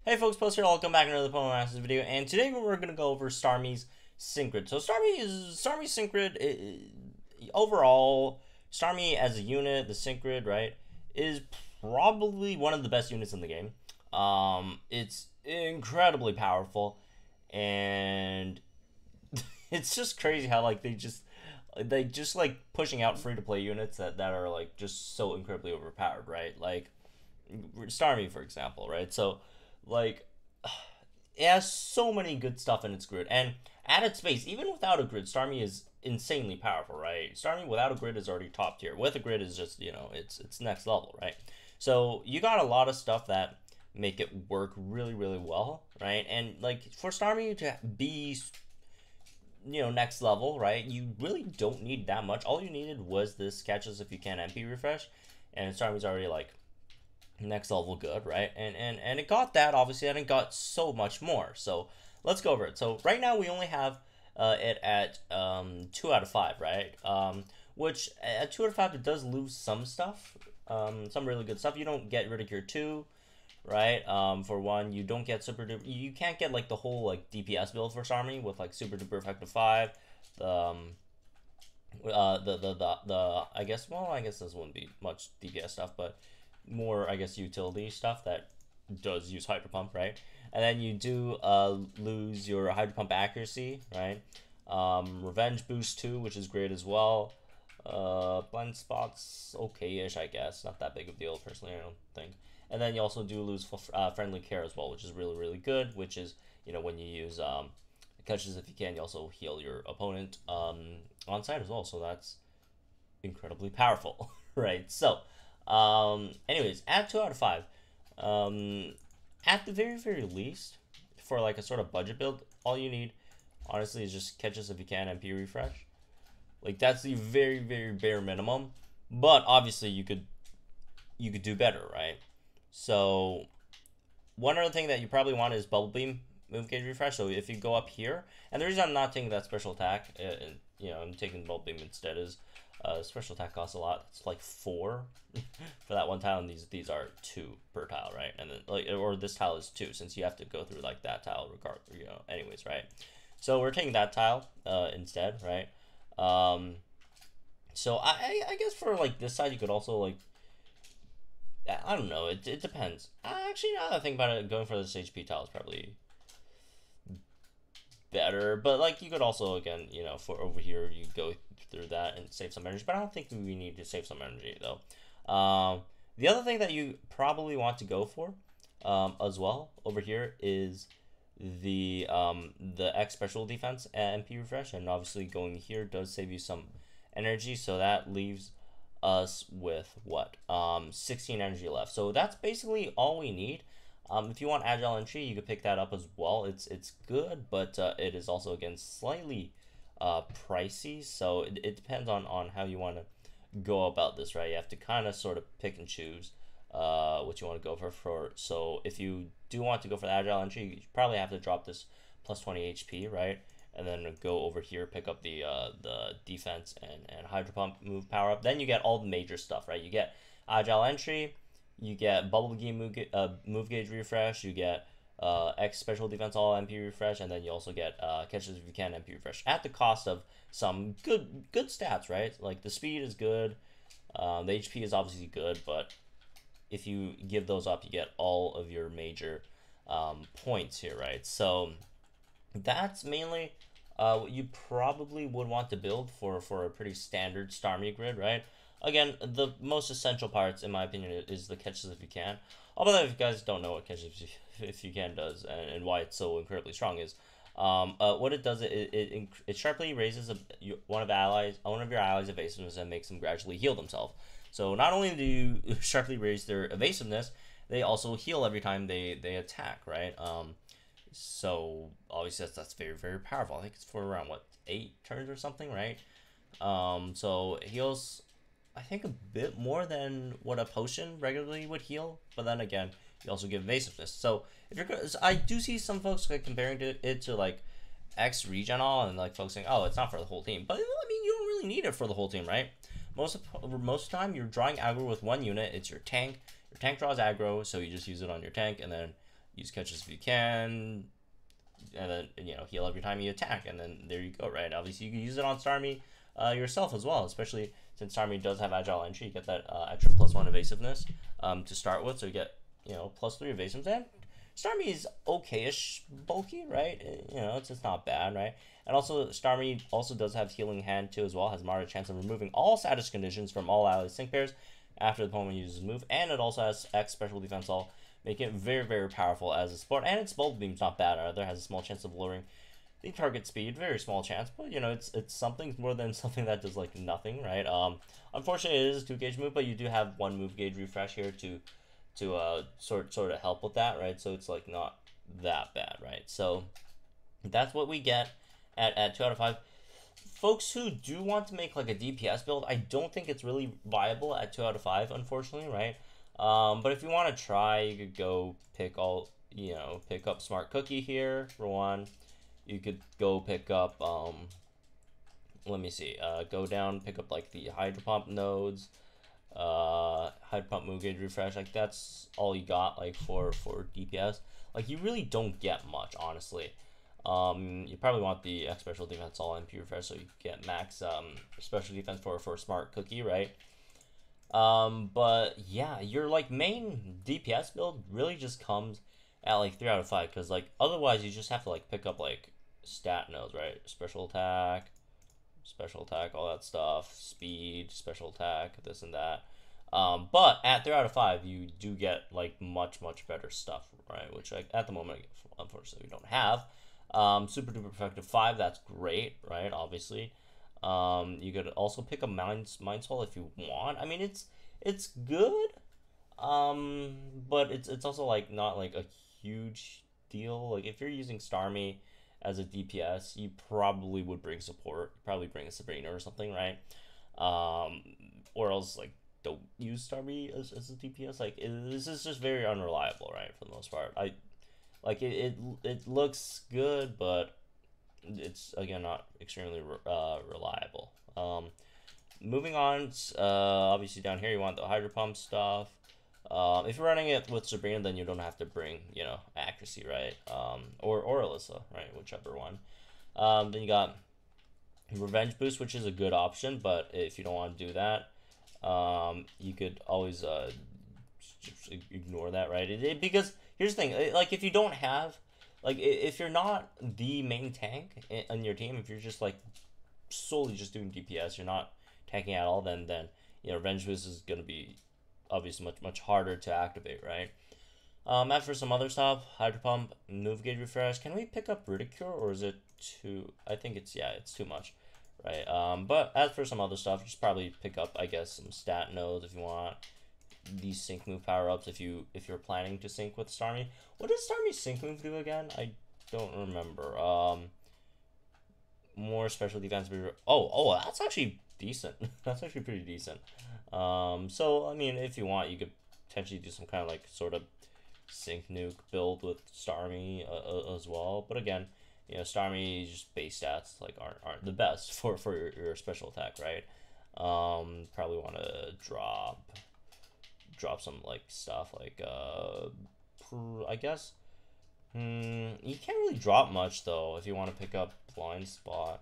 Hey folks, Post here, welcome back to another Pokemon Masters video, and today we're going to go over Starmie's Synchrid. So Starmie Synchrid, overall, Starmie as a unit, the Synchrid, right, is probably one of the best units in the game. It's incredibly powerful, and it's just crazy how, like, they just like pushing out free-to-play units that are, like, just so incredibly overpowered, right? Like, Starmie, for example, right? So, like, it has so many good stuff in its grid, and at its base, even without a grid, Starmie is insanely powerful, right? Starmie without a grid is already top tier. With a grid is just, it's next level, right? So you got a lot of stuff that make it work really, really well, right? And like for Starmie to be, next level, right? You really don't need that much. All you needed was this catches if you can MP refresh, and Starmie's already like next level good, right? And it got that, obviously, and it got so much more. So let's go over it. So right now we only have it at 2 out of 5, right? Which at 2 out of 5 it does lose some stuff, some really good stuff. You don't get rid of your 2, right? For one, you don't get super duper, you can't get like the whole like DPS build for Starmie with like super duper effective 5. I guess, well, I guess this wouldn't be much DPS stuff, but more, I guess, utility stuff that does use Hydro Pump, right? And then you do lose your Hydro Pump accuracy, right? Revenge Boost 2, which is great as well. Blind Spots, okay-ish, I guess. Not that big of a deal, personally, I don't think. And then you also do lose Friendly Care as well, which is really, really good, which is, when you use catches if you can, you also heal your opponent on site as well, so that's incredibly powerful, right? So, anyways, at 2 out of 5, at the very, very least, for like a sort of budget build, all you need, honestly, is just catches if you can MP refresh. Like, that's the very, very bare minimum, but obviously you could do better, right? So, one other thing that you probably want is Bubble Beam move gauge refresh. So if you go up here, and the reason I'm not taking that special attack, I'm taking Bubble Beam instead, is special attack costs a lot. It's like 4 for that one tile, and these are 2 per tile, right? And then or this tile is 2, since you have to go through like that tile regard, anyways, right? So we're taking that tile instead, right? So I guess for like this side, you could also like, I don't know, it depends. Actually, now that I think about it, going for this HP tile is probably better, but like you could also, again, for over here, you go through that and save some energy, but I don't think we need to save some energy though. The other thing that you probably want to go for as well over here is the X special defense MP refresh, and obviously going here does save you some energy, so that leaves us with what, 16 energy left. So that's basically all we need. If you want Agile Entry, you could pick that up as well. It's good, but it is also, again, slightly pricey. So it depends on how you want to go about this, right? You have to kind of sort of pick and choose what you want to go for. So if you do want to go for the Agile Entry, you probably have to drop this plus 20 HP, right? And then go over here, pick up the defense and Hydro Pump move power up. Then you get all the major stuff, right? You get Agile Entry, you get Bubble Beam move gauge refresh, you get X special defense all MP refresh, and then you also get catches if you can MP refresh at the cost of some good stats, right? Like the speed is good, the HP is obviously good, but if you give those up, you get all of your major points here, right? So that's mainly what you probably would want to build for a pretty standard Starmie grid, right? Again, the most essential parts, in my opinion, is the catches if you can. Although if you guys don't know what catches if you can does and why it's so incredibly strong is, what it does, it sharply raises one of your allies' evasiveness and makes them gradually heal themselves. So not only do you sharply raise their evasiveness, they also heal every time they attack, right? So obviously that's very, very powerful. I think it's for around what, 8 turns or something, right? So it heals, I think, a bit more than what a potion regularly would heal, but then again, you also give evasiveness. So if you're good, I do see some folks like comparing it to like X regen all, and like folks saying, oh, it's not for the whole team. But I mean, you don't really need it for the whole team, right? Most of the time, you're drawing aggro with one unit. It's your tank. Your tank draws aggro, so you just use it on your tank, and then use catches if you can, and then, you know, heal every time you attack, and then there you go, right? Obviously, you can use it on Starmie yourself as well, especially since Starmie does have agile entry. You get that extra +1 evasiveness to start with, so you get, you know, +3 evasiveness. And Starmie is okay-ish bulky, right? You know, it's not bad, right? And also, Starmie also does have Healing Hand too as well. Has moderate chance of removing all status conditions from all ally sync pairs after the opponent uses a move, and it also has X special defense all, making it very, very powerful as a support. And its Bolt Beam's not bad either. Has a small chance of lowering the target speed, very small chance, but you know, it's something more than something that does like nothing, right? Unfortunately, it is a 2-gauge move, but you do have 1 move gauge refresh here to sort of help with that, right? So it's like not that bad, right? So that's what we get at 2 out of 5. Folks who do want to make like a DPS build, I don't think it's really viable at 2 out of 5, unfortunately, right? But if you want to try, you could go pick up Smart Cookie here for one. You could go pick up, let me see, go down, pick up like the Hydro Pump nodes, Hydro Pump move gauge refresh. Like that's all you got like for DPS. Like you really don't get much, honestly. You probably want the X special defense all MP refresh so you get max special defense for Smart Cookie, right? But yeah, your like main DPS build really just comes at like 3 out of 5, because like otherwise you just have to like pick up like stat nodes, right? Special attack, all that stuff, speed, special attack, this and that. But at 3 out of 5, you do get like much better stuff, right? Which like at the moment, unfortunately, we don't have. Super duper effective 5, that's great, right? Obviously, you could also pick a Mind Soul if you want. I mean, it's good, but it's also like not like a huge deal. Like if you're using Starmie as a DPS, you probably would bring support. You probably bring a Sabrina or something, right? Or else like don't use Starmie as a DPS. Like this is just very unreliable, right? For the most part, it looks good, but it's again not extremely reliable. Moving on, obviously down here you want the Hydro Pump stuff. If you're running it with Sabrina, then you don't have to bring, you know, accuracy, right? Or Alyssa, right? Whichever one. Then you got Revenge Boost, which is a good option, but if you don't want to do that, you could always just ignore that, right? Because here's the thing, like if you don't have, like if you're not the main tank on your team, if you're just like solely just doing DPS, you're not tanking at all, then you know, Revenge Boost is gonna be obviously much harder to activate, right? As for some other stuff, Hydro Pump, Move Gauge Refresh. Can we pick up Ridicule, or is it too? I think it's too much, right? But as for some other stuff, just probably pick up, I guess, some stat nodes if you want. These sync move power ups if you're planning to sync with Starmie. What does Starmie sync move do again? I don't remember. More special defense. Oh, that's actually decent. That's actually pretty decent. So I mean, if you want, you could potentially do some kind of like sort of sync nuke build with Starmie as well. But again, you know, Starmie's just base stats like aren't the best for your special attack, right? Probably want to drop some like stuff like I guess. You can't really drop much though if you want to pick up Blind Spot,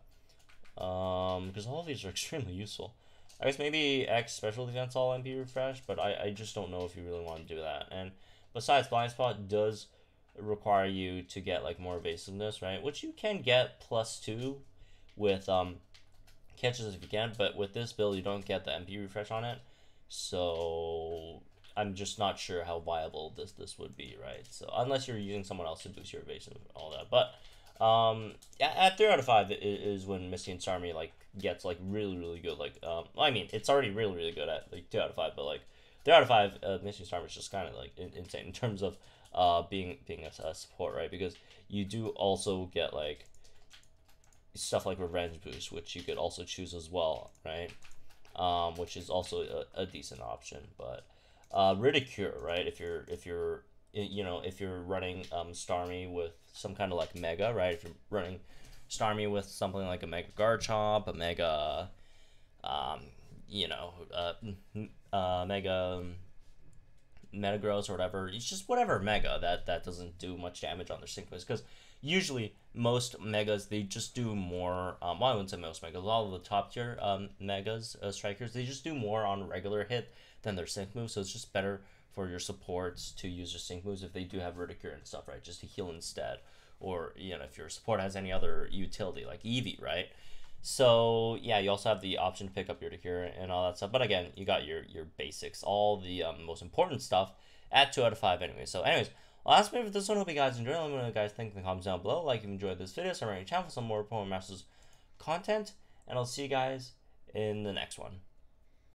because all of these are extremely useful. I guess maybe X special defense all MP refresh, but I just don't know if you really want to do that. And besides, Blind Spot does require you to get like more evasiveness, right? Which you can get +2 with catches if you can, but with this build you don't get the MP refresh on it. So I'm just not sure how viable this would be, right? So unless you're using someone else to boost your evasion and all that. But at 3 out of 5 is when Misty and Starmie like gets like really good. Like I mean, it's already really good at like 2 out of 5, but like 3 out of 5, Misty and Starmie is just kind of like insane in terms of being a support, right? Because you do also get like stuff like Revenge Boost, which you could also choose as well, right? Which is also a decent option. But Ridicule, right? If you're running Starmie with some kind of like mega, right? If you're running Starmie with something like a Mega Garchomp, a Mega Metagross or whatever, it's just whatever Mega that doesn't do much damage on their sync moves, because usually most Megas, they just do more, well, I wouldn't say most Megas, all of the top tier Megas, Strikers, they just do more on regular hit than their sync moves, so it's just better for your supports to use their sync moves if they do have Ridicule and stuff, right, just to heal instead, or, you know, if your support has any other utility, like Eevee, right? So yeah, you also have the option to pick up your Ridicule and all that stuff, but again, you got your basics, all the most important stuff at 2 out of 5 anyway. So anyways, last minute for this one. Hope you guys enjoyed. Let me know what you guys think in the comments down below. Like if you enjoyed this video, subscribe to my channel for some more Pokemon Masters content, and I'll see you guys in the next one.